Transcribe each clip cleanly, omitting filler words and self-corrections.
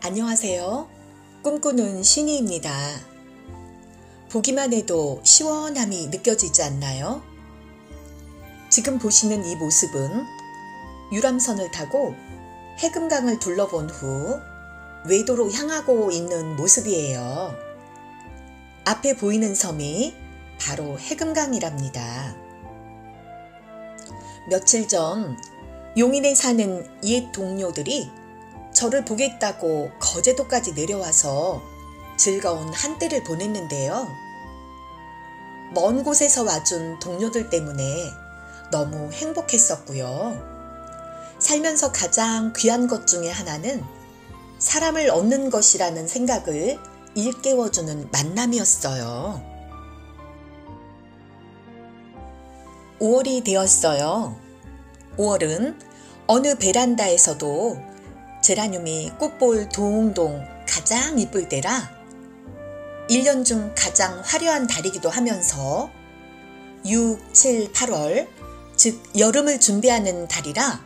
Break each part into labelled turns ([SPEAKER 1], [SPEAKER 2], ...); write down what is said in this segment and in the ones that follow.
[SPEAKER 1] 안녕하세요. 꿈꾸는 신이입니다. 보기만 해도 시원함이 느껴지지 않나요? 지금 보시는 이 모습은 유람선을 타고 해금강을 둘러본 후 외도로 향하고 있는 모습이에요. 앞에 보이는 섬이 바로 해금강이랍니다. 며칠 전 용인에 사는 옛 동료들이 저를 보겠다고 거제도까지 내려와서 즐거운 한때를 보냈는데요. 먼 곳에서 와준 동료들 때문에 너무 행복했었고요. 살면서 가장 귀한 것 중에 하나는 사람을 얻는 것이라는 생각을 일깨워주는 만남이었어요. 5월이 되었어요. 5월은 어느 베란다에서도 제라늄이 꽃볼 동동 가장 이쁠 때라 1년 중 가장 화려한 달이기도 하면서 6, 7, 8월 즉 여름을 준비하는 달이라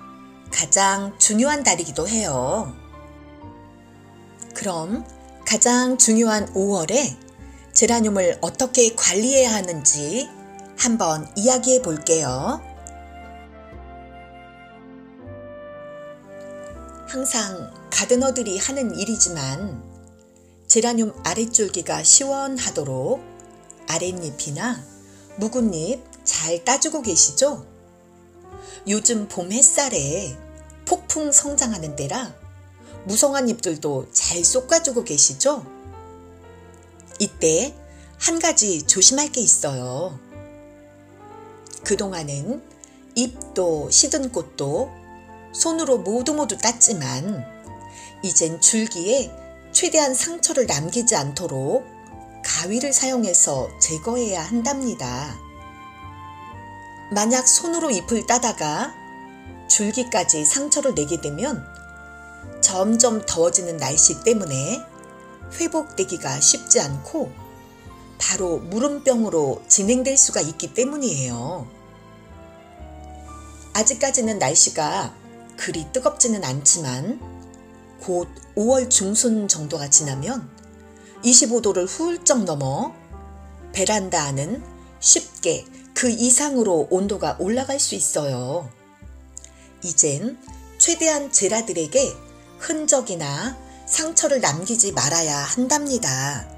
[SPEAKER 1] 가장 중요한 달이기도 해요. 그럼 가장 중요한 5월에 제라늄을 어떻게 관리해야 하는지 한번 이야기해 볼게요. 항상 가드너들이 하는 일이지만 제라늄 아랫줄기가 시원하도록 아랫잎이나 묵은 잎 잘 따주고 계시죠? 요즘 봄 햇살에 폭풍 성장하는 때라 무성한 잎들도 잘 솎아주고 계시죠? 이때 한 가지 조심할 게 있어요. 그동안은 잎도 시든 꽃도 손으로 모두 땄지만 이젠 줄기에 최대한 상처를 남기지 않도록 가위를 사용해서 제거해야 한답니다. 만약 손으로 잎을 따다가 줄기까지 상처를 내게 되면 점점 더워지는 날씨 때문에 회복되기가 쉽지 않고 바로 무름병으로 진행될 수가 있기 때문이에요. 아직까지는 날씨가 그리 뜨겁지는 않지만 곧 5월 중순 정도가 지나면 25도를 훌쩍 넘어 베란다 안은 쉽게 그 이상으로 온도가 올라갈 수 있어요. 이젠 최대한 제라들에게 흔적이나 상처를 남기지 말아야 한답니다.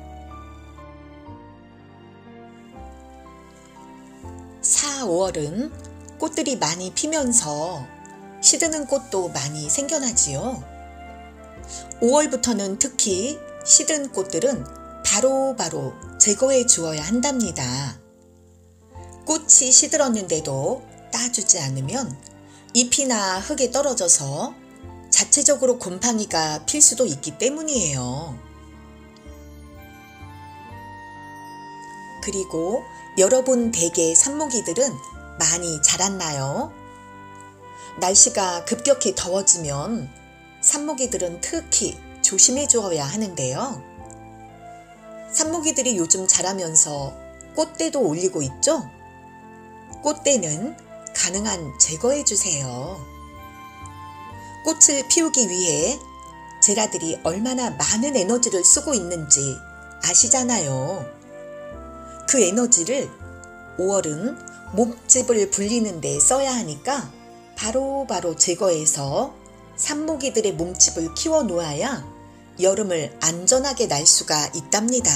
[SPEAKER 1] 4, 5월은 꽃들이 많이 피면서 시드는 꽃도 많이 생겨나지요. 5월부터는 특히 시든 꽃들은 바로바로 제거해 주어야 한답니다. 꽃이 시들었는데도 따주지 않으면 잎이나 흙에 떨어져서 자체적으로 곰팡이가 필 수도 있기 때문이에요. 그리고 여러분 댁의 산모기들은 많이 자랐나요? 날씨가 급격히 더워지면 산모기들은 특히 조심해 주어야 하는데요. 산모기들이 요즘 자라면서 꽃대도 올리고 있죠? 꽃대는 가능한 제거해 주세요. 꽃을 피우기 위해 제라들이 얼마나 많은 에너지를 쓰고 있는지 아시잖아요. 그 에너지를 5월은 몸집을 불리는 데 써야 하니까 바로바로 제거해서 산모기들의 몸집을 키워 놓아야 여름을 안전하게 날 수가 있답니다.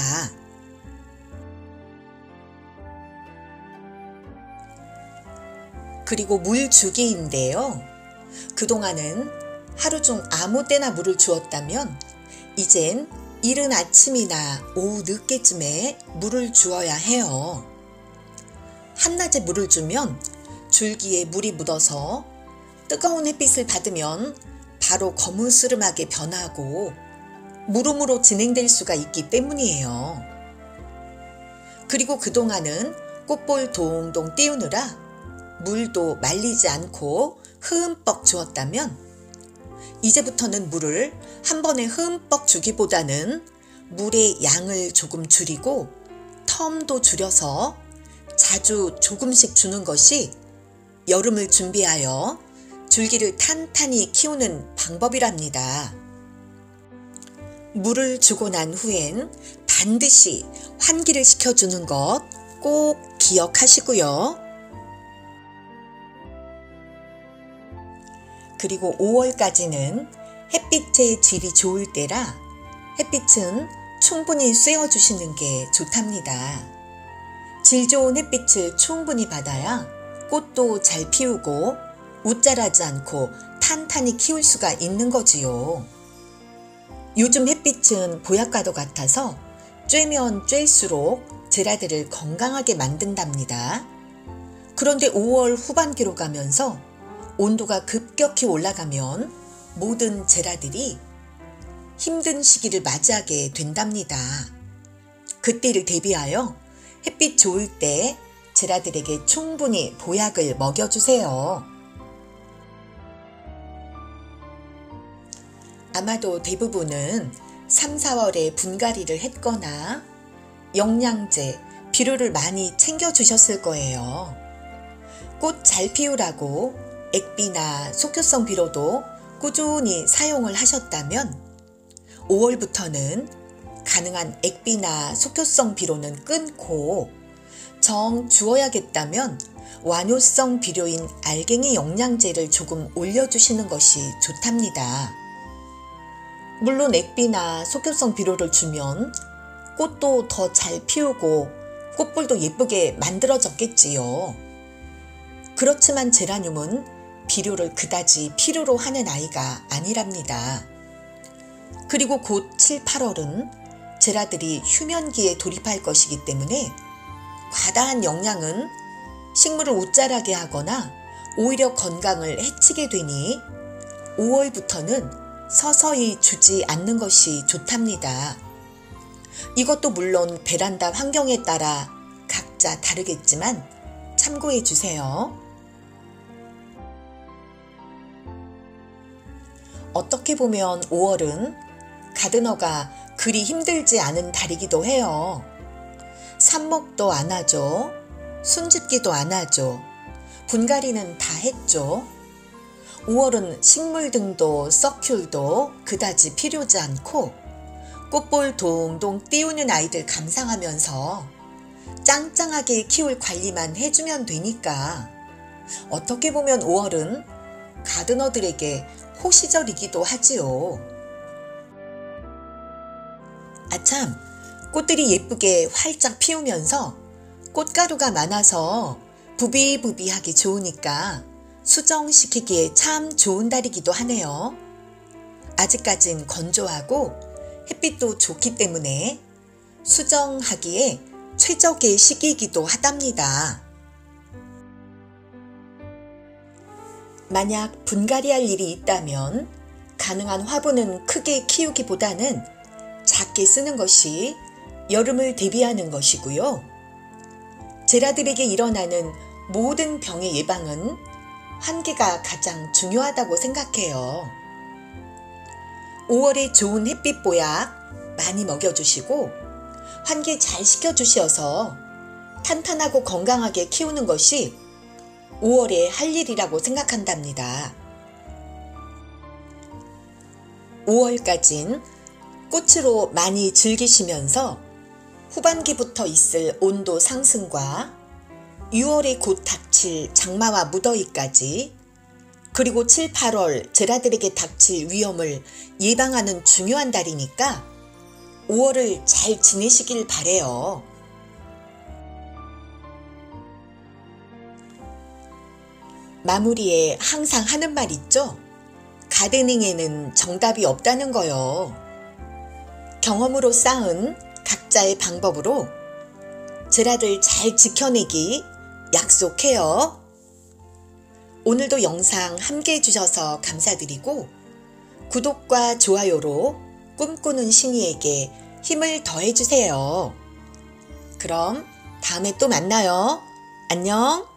[SPEAKER 1] 그리고 물 주기인데요. 그동안은 하루 중 아무 때나 물을 주었다면 이젠 이른 아침이나 오후 늦게쯤에 물을 주어야 해요. 한낮에 물을 주면 줄기에 물이 묻어서 뜨거운 햇빛을 받으면 바로 거무스름하게 변하고 무름으로 진행될 수가 있기 때문이에요. 그리고 그동안은 꽃볼 동동 띄우느라 물도 말리지 않고 흠뻑 주었다면 이제부터는 물을 한 번에 흠뻑 주기보다는 물의 양을 조금 줄이고 텀도 줄여서 자주 조금씩 주는 것이 여름을 준비하여 줄기를 탄탄히 키우는 방법이랍니다. 물을 주고 난 후엔 반드시 환기를 시켜주는 것 꼭 기억하시고요. 그리고 5월까지는 햇빛의 질이 좋을 때라 햇빛은 충분히 쐬어주시는 게 좋답니다. 질 좋은 햇빛을 충분히 받아야 꽃도 잘 피우고 웃자라지 않고 탄탄히 키울 수가 있는 거지요. 요즘 햇빛은 보약과도 같아서 쬐면 쬐일수록 제라들을 건강하게 만든답니다. 그런데 5월 후반기로 가면서 온도가 급격히 올라가면 모든 제라들이 힘든 시기를 맞이하게 된답니다. 그때를 대비하여 햇빛 좋을 때 제라들에게 충분히 보약을 먹여주세요. 아마도 대부분은 3, 4월에 분갈이를 했거나 영양제, 비료를 많이 챙겨주셨을 거예요. 꽃 잘 피우라고 액비나 속효성 비료도 꾸준히 사용을 하셨다면 5월부터는 가능한 액비나 속효성 비료는 끊고 정 주어야겠다면 완효성 비료인 알갱이 영양제를 조금 올려주시는 것이 좋답니다. 물론 액비나 속효성 비료를 주면 꽃도 더 잘 피우고 꽃볼도 예쁘게 만들어졌겠지요. 그렇지만 제라늄은 비료를 그다지 필요로 하는 아이가 아니랍니다. 그리고 곧 7, 8월은 제라들이 휴면기에 돌입할 것이기 때문에 과다한 영양은 식물을 웃자라게 하거나 오히려 건강을 해치게 되니 5월부터는 서서히 주지 않는 것이 좋답니다. 이것도 물론 베란다 환경에 따라 각자 다르겠지만 참고해 주세요. 어떻게 보면 5월은 가드너가 그리 힘들지 않은 달이기도 해요. 삽목도 안 하죠. 순짓기도 안 하죠. 분갈이는 다 했죠. 5월은 식물 등도 서큘도 그다지 필요지 않고 꽃볼 동동 띄우는 아이들 감상하면서 짱짱하게 키울 관리만 해주면 되니까 어떻게 보면 5월은 가드너들에게 호시절이기도 하지요. 아참, 꽃들이 예쁘게 활짝 피우면서 꽃가루가 많아서 부비부비하기 좋으니까 수정시키기에 참 좋은 달이기도 하네요. 아직까진 건조하고 햇빛도 좋기 때문에 수정하기에 최적의 시기이기도 하답니다. 만약 분갈이할 일이 있다면 가능한 화분은 크게 키우기보다는 작게 쓰는 것이 여름을 대비하는 것이고요. 제라들에게 일어나는 모든 병의 예방은 환기가 가장 중요하다고 생각해요. 5월에 좋은 햇빛 보약 많이 먹여주시고 환기 잘 시켜주셔서 탄탄하고 건강하게 키우는 것이 5월에 할 일이라고 생각한답니다. 5월까진 꽃으로 많이 즐기시면서 후반기부터 있을 온도 상승과 6월에 곧 닥칠 장마와 무더위까지 그리고 7, 8월 제라들에게 닥칠 위험을 예방하는 중요한 달이니까 5월을 잘 지내시길 바래요. 마무리에 항상 하는 말 있죠? 가드닝에는 정답이 없다는 거요. 경험으로 쌓은 각자의 방법으로 제라들 잘 지켜내기 약속해요. 오늘도 영상 함께 해주셔서 감사드리고 구독과 좋아요로 꿈꾸는 신이에게 힘을 더해주세요. 그럼 다음에 또 만나요. 안녕.